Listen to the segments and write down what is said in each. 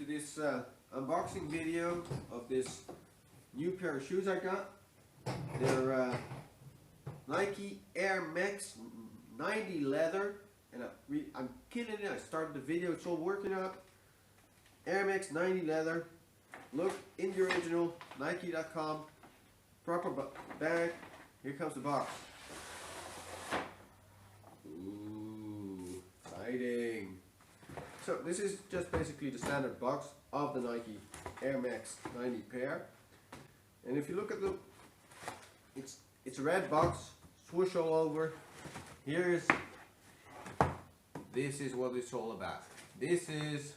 to this unboxing video of this new pair of shoes I got. They're Nike Air Max 90 leather, and I'm killing it. I started the video, it's all working out. Air Max 90 leather. Look, in the original, Nike.com, proper bag. Here comes the box. Ooh, exciting. So this is just basically the standard box of the Nike Air Max 90 pair. And if you look at the, it's a red box, swoosh all over. This is what it's all about. This is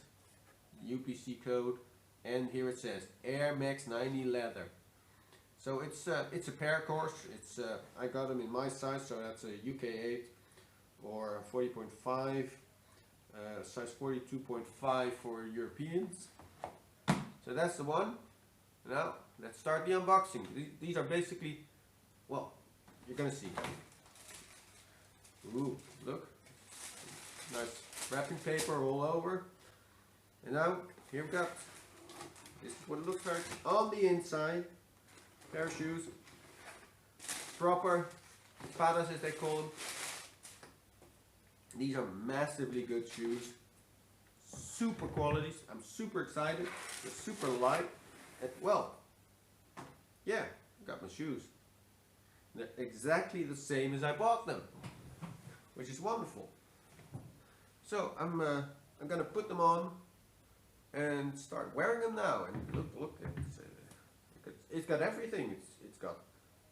UPC code, and here it says Air Max 90 leather. So it's a pair, of course. I got them in my size, so that's a UK 8 or 40.5. Size 42.5 for Europeans. So that's the one. Now let's start the unboxing. These are basically, well, you're gonna see. Ooh, look, nice wrapping paper all over. And now here we've got, this is what it looks like on the inside. Pair of shoes, proper padas as they call them. These are massively good shoes, super qualities. I'm super excited. They're super light, and well, yeah, I got my shoes. They're exactly the same as I bought them, which is wonderful. So I'm gonna put them on and start wearing them now. And look, it's got everything. It's got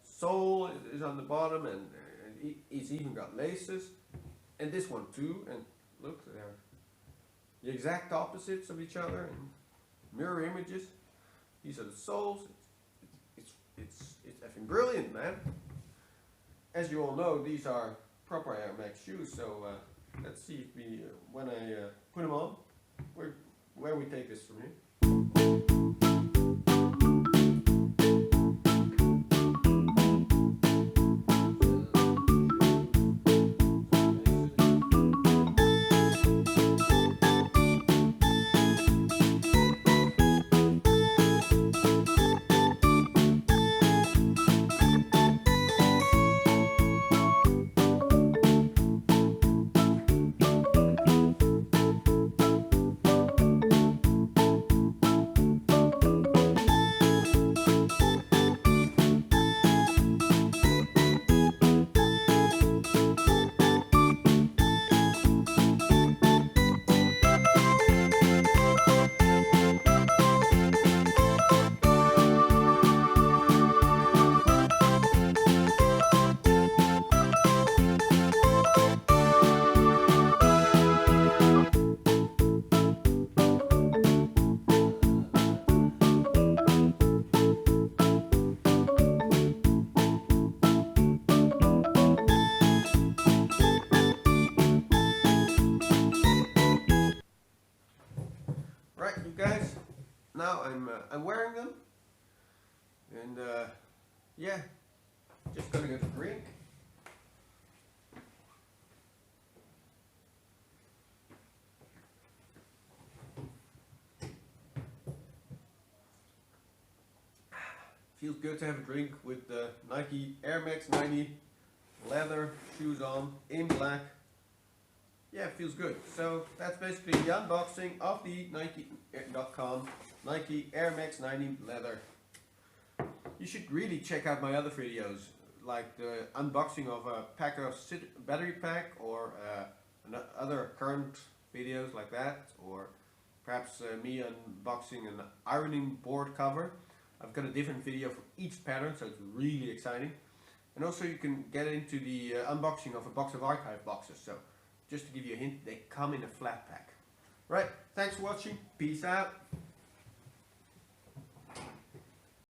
sole is on the bottom, and it's even got laces. And this one too, and look, they're the exact opposites of each other and mirror images. These are the soles. It's effing brilliant, man. As you all know, these are proper Air Max shoes. So let's see if we, when I put them on, where we take this from here. Right, you guys, now I'm wearing them, and yeah, just gonna get a drink. Feels good to have a drink with the Nike Air Max 90 leather shoes on in black. Yeah, it feels good. So that's basically the unboxing of the Nike.com Nike Air Max 90 leather. You should really check out my other videos, like the unboxing of a pack of battery pack, or other current videos like that, or perhaps me unboxing an ironing board cover. I've got a different video for each pattern, so it's really exciting. And also you can get into the unboxing of a box of archive boxes. So just to give you a hint, they come in a flat pack. Right, thanks for watching. Peace out.